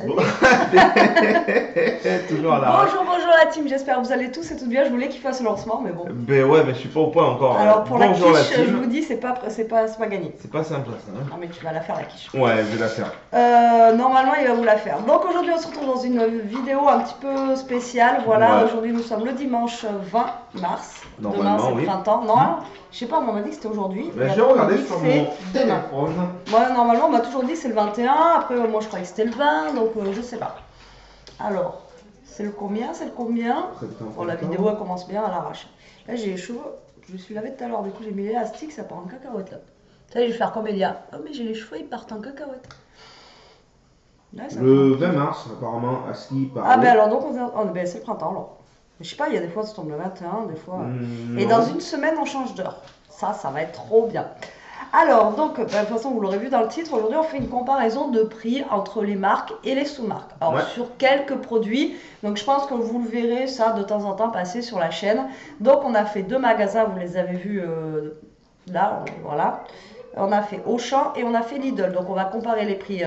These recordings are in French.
Salut. Toujours à la Bonjour, bonjour la team, j'espère que vous allez tous et toutes bien. Je voulais qu'il fasse le lancement, mais bon. Ben ouais, mais je suis pas au point encore. Alors pour la Bonjour la quiche, je team. vous dis, c'est pas gagné. C'est pas simple ça. Hein. Non mais tu vas la faire la quiche. Ouais, je vais la faire. Normalement, il va vous la faire. Donc aujourd'hui, on se retrouve dans une vidéo un petit peu spéciale. Voilà, Ouais. aujourd'hui, nous sommes le dimanche 20 mars. Demain, Normalement, c'est le oui. printemps. Non, je sais pas, on m'a dit que c'était aujourd'hui. Ben, Et j'ai après, on m'a regardé dit que sur c'est mon demain. téléphone. Moi, normalement, on m'a toujours dit que c'est le 21. Après, moi, je croyais que c'était le 20, donc je sais pas. Alors, c'est le combien? C'est le combien? Bon, la vidéo, elle commence bien à l'arrache. Là, j'ai les cheveux. Je me suis lavé tout à l'heure, du coup, j'ai mis l'élastique, ça part en cacahuète là. Ça y est, je vais faire comme Elia. Oh, mais j'ai les cheveux, ils partent en cacahuète. Là, ça Le fait- 20 mars, apparemment, à ski par. Ah, ben alors, donc, ben, c'est le printemps alors. Mais je sais pas, il y a des fois, ça tombe le 21, des fois. Et non. dans une semaine, on change d'heure. Ça va être trop bien. Alors, donc, de toute façon, vous l'aurez vu dans le titre, aujourd'hui, on fait une comparaison de prix entre les marques et les sous-marques. Alors, Ouais. sur quelques produits, donc je pense que vous le verrez, ça, de temps en temps, passer sur la chaîne. Donc, on a fait deux magasins, vous les avez vus là, voilà. On a fait Auchan et on a fait Lidl. Donc, on va comparer les prix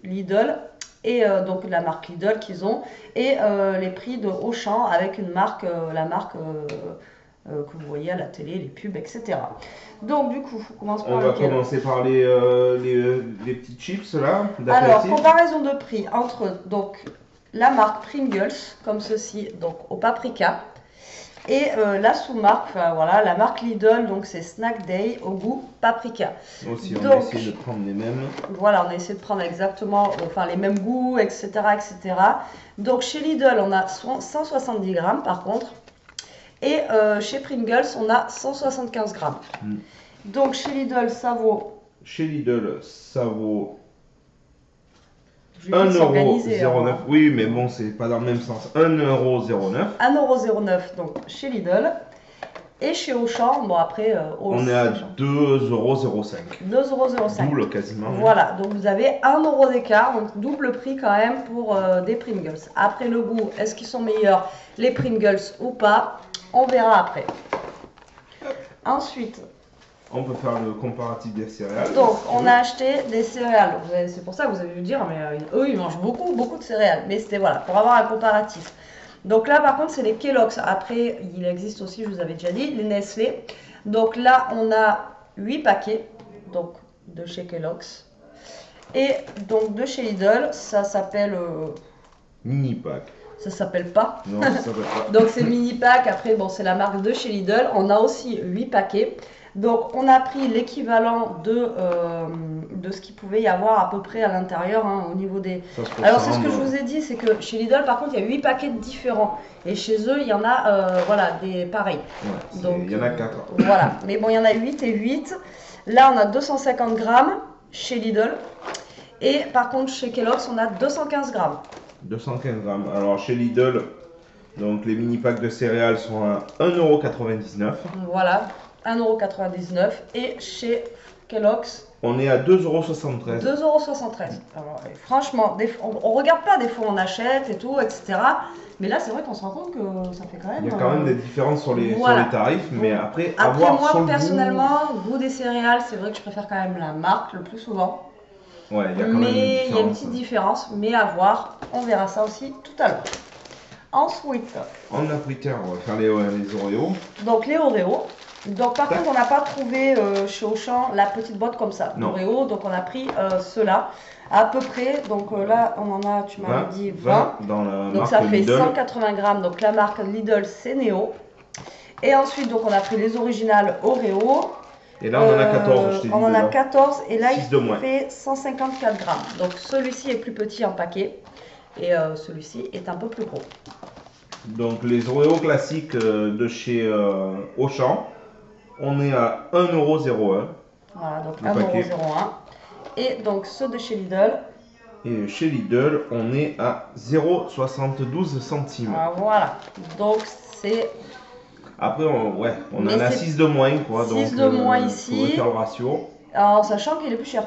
Lidl et donc la marque Lidl qu'ils ont et les prix de Auchan avec une marque, la marque que vous voyez à la télé, les pubs, etc. Donc du coup, on commence par On va lequel? commencer par les petites chips là. Alors, d'apéritif. comparaison de prix entre donc la marque Pringles, comme ceci, donc au paprika, et la sous-marque, enfin voilà, la marque Lidl, donc c'est Snack Day au goût paprika. Aussi, on Donc, va essayer de prendre les mêmes. Voilà, on a essayé de prendre exactement enfin, les mêmes goûts, etc., etc. Donc chez Lidl, on a 170 grammes par contre. Et chez Pringles, on a 175 grammes. Mm. Donc chez Lidl, ça vaut. Chez Lidl, ça vaut Je vais vite s'organiser, 1,09€. hein. Oui, mais bon, c'est pas dans le même sens. 1,09€. 1,09€ donc chez Lidl. Et chez Auchan, bon après. On est à 2,05€. 2,05€. Double quasiment. Voilà, donc vous avez 1€ d'écart, donc double prix quand même pour des Pringles. Après le goût, est-ce qu'ils sont meilleurs les Pringles ou pas? On verra après. Ensuite, On peut faire le comparatif des céréales. donc on a acheté des céréales. C'est pour ça que vous avez dû dire, mais eux ils mangent beaucoup, beaucoup de céréales. Mais c'était voilà, pour avoir un comparatif. Donc là par contre c'est les Kellogg's. Après il existe aussi, je vous avais déjà dit, les Nestlé. Donc là on a 8 paquets donc, de chez Kellogg's. Et donc de chez Lidl, ça s'appelle... Mini pack. ça s'appelle pas. Non, ça s'appelle pas. Donc c'est le mini pack, après bon c'est la marque de chez Lidl. On a aussi 8 paquets. Donc on a pris l'équivalent de ce qu'il pouvait y avoir à peu près à l'intérieur hein, au niveau des... Ça se Alors c'est ce que je ressemble. vous ai dit, c'est que chez Lidl par contre il y a 8 paquets différents. Et chez eux il y en a voilà, des pareils. Ouais, Donc, il y en a 4. Voilà, mais bon il y en a 8 et 8. Là on a 250 grammes chez Lidl. Et par contre chez Kellogg's on a 215 grammes. 215 grammes. Alors chez Lidl, donc les mini packs de céréales sont à 1,99€. Voilà, 1,99€. Et chez Kellogg's, On est à 2,73€. 2,73€. Alors, et franchement, on regarde pas, des fois on achète et tout, etc. Mais là, c'est vrai qu'on se rend compte que ça fait quand même. Il y a quand même des différences sur les, voilà. sur les tarifs, mais après, Après, avoir moi, sur le personnellement, goût des céréales, c'est vrai que je préfère quand même la marque le plus souvent. goût. Ouais, il y a quand même Mais il y a une différence. petite différence, mais à voir. On verra ça aussi tout à l'heure. Ensuite, On a pris, tiens, on va faire les Oreos. donc les Oreos. Donc par Tac. contre, on n'a pas trouvé chez Auchan la petite boîte comme ça, Non. Oreo. Donc on a pris ceux-là à peu près. Donc là, on en a, tu m'avais dit 20. dans la Donc marque ça fait Lidl. 180 grammes. Donc la marque Lidl, c'est Neo. Et ensuite, donc on a pris les originales Oreo. Et là, on en a 14, je t'ai dit. On en a déjà. 14 et là, Six de il moins. fait 154 grammes. Donc celui-ci est plus petit en paquet et celui-ci est un peu plus gros. Donc les Oreos classiques de chez Auchan, on est à 1,01€. Voilà, donc Le paquet. 1,01€. Et donc ceux de chez Lidl, Et chez Lidl, on est à 0,72 centimes. voilà. Donc c'est Après, on Mais en a c'est 6 de moins, quoi. 6 donc, de moins faudrait ici. faire le ratio. en sachant qu'il est plus cher.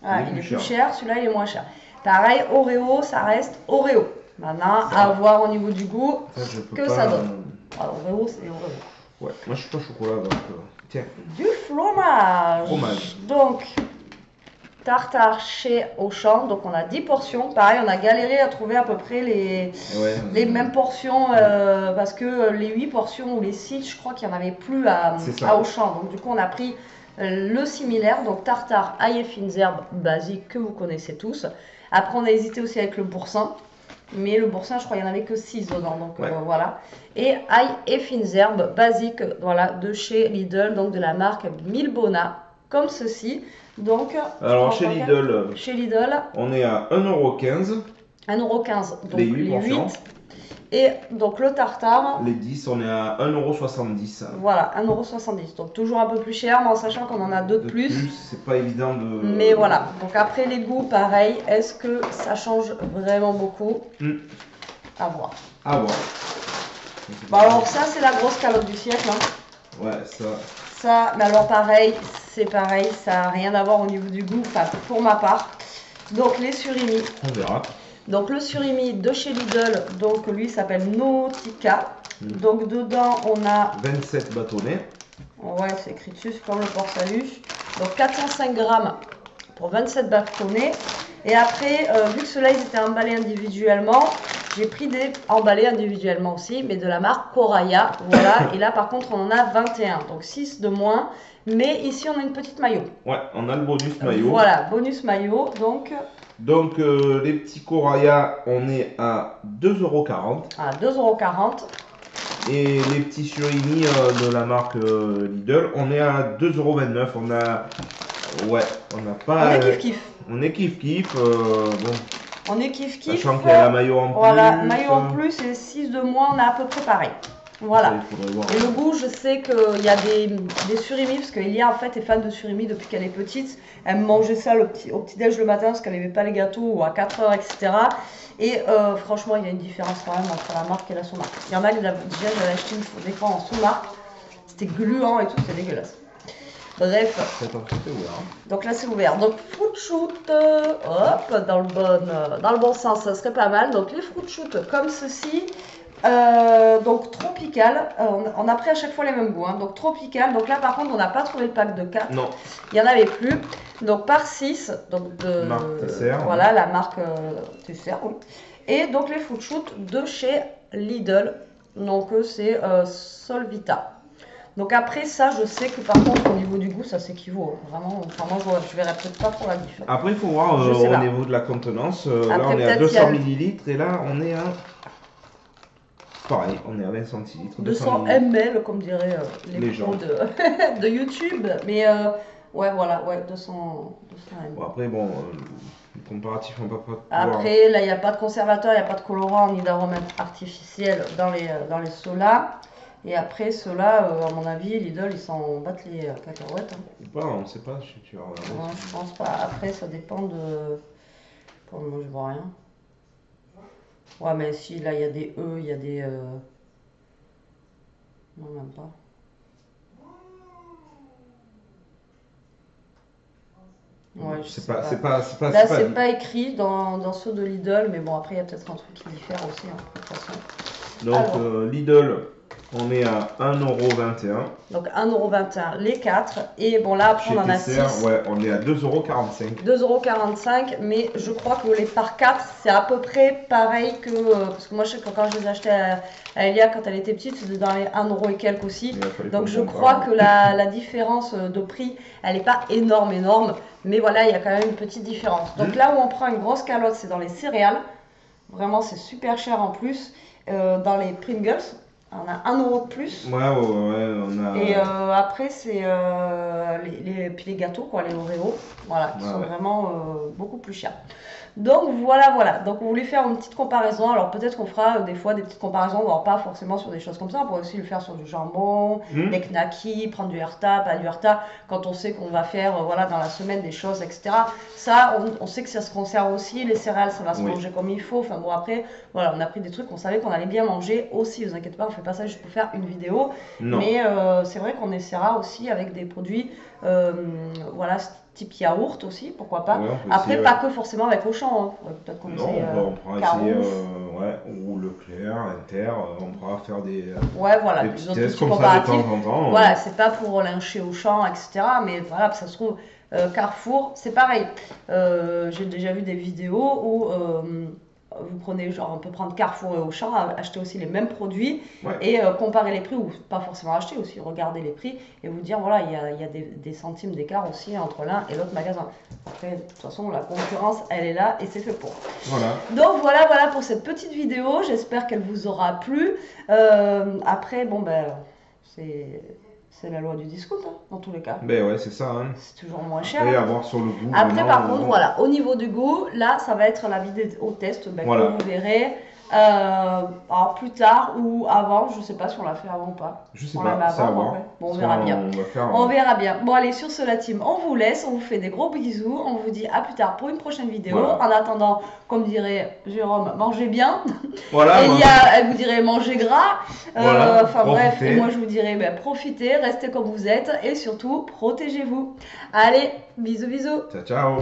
Voilà, il est plus cher, celui-là il est moins cher. Pareil, Oreo, ça reste Oreo. Maintenant, à voir au niveau du goût Ça, je peux que pas, ça donne. Alors, Oreo, c'est Oreo. Ouais, moi je suis pas chocolat, donc tiens. Du fromage. Fromage. Donc, tartare chez Auchan. Donc on a 10 portions. Pareil, on a galéré à trouver à peu près les mêmes portions parce que les 8 portions ou les 6, je crois qu'il n'y en avait plus à Auchan. Donc du coup, on a pris le similaire. Donc tartare, ail et fines herbes basique que vous connaissez tous. Après, on a hésité aussi avec le boursin. Mais le boursin, je crois qu'il n'y en avait que 6 dedans, donc voilà. Et ail et fines herbes basiques, voilà, de chez Lidl, donc de la marque Milbona, comme ceci. Donc, alors chez Lidl, on est à 1,15 €. 1,15 €, donc les 8 portions. Et donc le tartare. Les 10, on est à 1,70 €. Voilà, 1,70 €. Donc toujours un peu plus cher, mais en sachant qu'on en a deux de plus. C'est pas évident de. Mais voilà. Donc après les goûts, pareil. Est-ce que ça change vraiment beaucoup? À voir. À voir. Bon, alors ça, c'est la grosse calotte du siècle. Hein. Ouais, ça. Ça, mais alors pareil, c'est pareil, ça n'a rien à voir au niveau du goût, enfin pour ma part. Donc les surimi. On verra. Donc le surimi de chez Lidl, donc lui s'appelle Nautica. Donc dedans on a 27 bâtonnets. Ouais, c'est écrit dessus, c'est comme le port salut. Donc 405 grammes pour 27 bâtonnets. Et après, vu que ceux-là ils étaient emballés individuellement, j'ai pris des emballés individuellement aussi, mais de la marque Coraya. Voilà, et là par contre on en a 21, donc 6 de moins. Mais ici on a une petite maillot. Ouais, on a le bonus maillot. Voilà, bonus maillot, donc. Donc les petits Coraya, on est à 2,40 €. À 2,40 €. Et les petits surimi de la marque Lidl, on est à 2,29 €. On a. Ouais, on n'a pas. On est kiff-kiff. On est kiff-kiff. Bon. On est kiff-kiff. Sachant qu'il y a la maillot en plus. Voilà, maillot en plus et 6 de moins, on a à peu près pareil. Voilà. Et le goût, je sais qu'il y a des surimi, parce qu'Elia en fait est fan de surimi depuis qu'elle est petite. Elle mangeait ça au petit-déj le matin parce qu'elle n'avait pas les gâteaux ou à 4 h, etc. Et franchement, il y a une différence quand même entre la marque et la sous-marque. Il y en a qui déjà, j'avais acheté des fois en sous-marque. C'était gluant et tout, c'était dégueulasse. Bref. Donc là c'est ouvert. Donc fruit shoot, hop, dans le bon sens, ça serait pas mal. Donc les fruit shoot comme ceci. Donc tropical, on a pris à chaque fois les mêmes goûts. Hein. Donc tropical, donc là par contre on n'a pas trouvé le pack de 4. Non. Il n'y en avait plus. Donc par 6, donc de marque Tesser. Voilà la marque Tesser. Oui. Et donc les fruit shoot de chez Lidl. Donc c'est Solvita. Donc après ça, je sais que par contre au niveau du goût, ça s'équivaut. Vraiment, enfin, moi je verrais peut-être pas trop la différence. Après, il faut voir au niveau de la contenance. Là, on est à 200 ml et là, on est à. Pareil, on est à 20 centilitres. 200 ml, comme diraient les pros de YouTube. Mais ouais, voilà, ouais, 200 ml. Bon, après, bon, le comparatif, on va pas. Après, là, il n'y a pas de conservateur, il n'y a pas de colorant ni d'aromate artificiel dans les ceux-là. Et après, ceux-là, à mon avis, Lidl, ils s'en battent les cacahuètes. Hein. Ou pas, on ne sait pas. Tu vas ouais, je pense pas. Après, ça dépend de. Pour moi, je vois rien. Ouais, mais si, là, il y a des E, il y a des. Non, même pas. Ouais, c'est pas. Là, c'est pas écrit dans ceux de Lidl, mais bon, après, il y a peut-être un truc qui diffère aussi, hein, de toute façon. Donc, Lidl. On est à 1,21 €. Donc 1,21 € les 4. Et bon là après on en a 6. Ouais, on est à 2,45 €. 2,45 €, mais je crois que les par 4 c'est à peu près pareil que. Parce que moi je sais que quand je les achetais à Elia quand elle était petite, c'était dans les 1 € et quelques aussi. Donc je crois que la différence de prix, elle n'est pas énorme. Mais voilà, il y a quand même une petite différence. Donc là où on prend une grosse calotte, c'est dans les céréales. Vraiment c'est super cher en plus. Dans les Pringles. On a 1 € de plus. Ouais, on a. Et après, c'est puis les gâteaux, quoi, les Oreos, voilà, qui sont vraiment beaucoup plus chers. Donc voilà. Donc on voulait faire une petite comparaison. Alors peut-être qu'on fera des fois des petites comparaisons, alors pas forcément sur des choses comme ça. On pourrait aussi le faire sur du jambon, des knackis, prendre du Herta, pas du Herta, quand on sait qu'on va faire voilà, dans la semaine des choses, etc. Ça, on sait que ça se conserve aussi. Les céréales, ça va se manger comme il faut. Enfin bon, après, voilà, on a pris des trucs qu'on savait qu'on allait bien manger aussi. Vous inquiétez pas, fait pas ça juste pour faire une vidéo. Non. Mais c'est vrai qu'on essaiera aussi avec des produits, voilà, type yaourt aussi, pourquoi pas. Ouais, on peut Après, essayer, pas ouais. que forcément avec Auchan, hein. Peut-être qu'on Non, essaie on pourra essayer, Carouf. ouais, ou Leclerc, Inter, on pourra faire Ouais, voilà, des des petits autres tests petits comme ça de temps comparatifs. en temps. Voilà, c'est pas pour lyncher Auchan, etc. Mais voilà, ça se trouve, Carrefour, c'est pareil. J'ai déjà vu des vidéos où vous prenez, genre, on peut prendre Carrefour et Auchan, acheter aussi les mêmes produits Ouais. et comparer les prix, ou pas forcément acheter aussi, regarder les prix et vous dire, voilà, il y a des centimes d'écart aussi entre l'un et l'autre magasin. Après, de toute façon, la concurrence, elle est là et c'est fait pour. Voilà. Donc voilà pour cette petite vidéo, j'espère qu'elle vous aura plu. Après, bon ben, c'est la loi du discount, hein, dans tous les cas. Ben ouais, c'est ça. Hein. C'est toujours moins cher. Et Hein. à voir sur le goût. Après, vraiment, par contre, voilà, au niveau du goût, là, ça va être la vidéo test, ben, Voilà. que vous verrez. Alors plus tard ou avant, je sais pas si on l'a fait avant ou pas. Je sais On l'a pas, fait c'est à avant, voir. ouais. Bon, on Ça, verra bien. On va faire. On verra bien. Bon, allez, sur ce, la team, on vous laisse, on vous fait des gros bisous, on vous dit à plus tard pour une prochaine vidéo. Voilà. En attendant, comme dirait Jérôme, mangez bien. Voilà. Elle vous dirait mangez gras. Voilà, Enfin bref, profitez. et moi je vous dirais ben, profitez, restez comme vous êtes et surtout protégez-vous. Allez, bisous bisous. Ciao, ciao.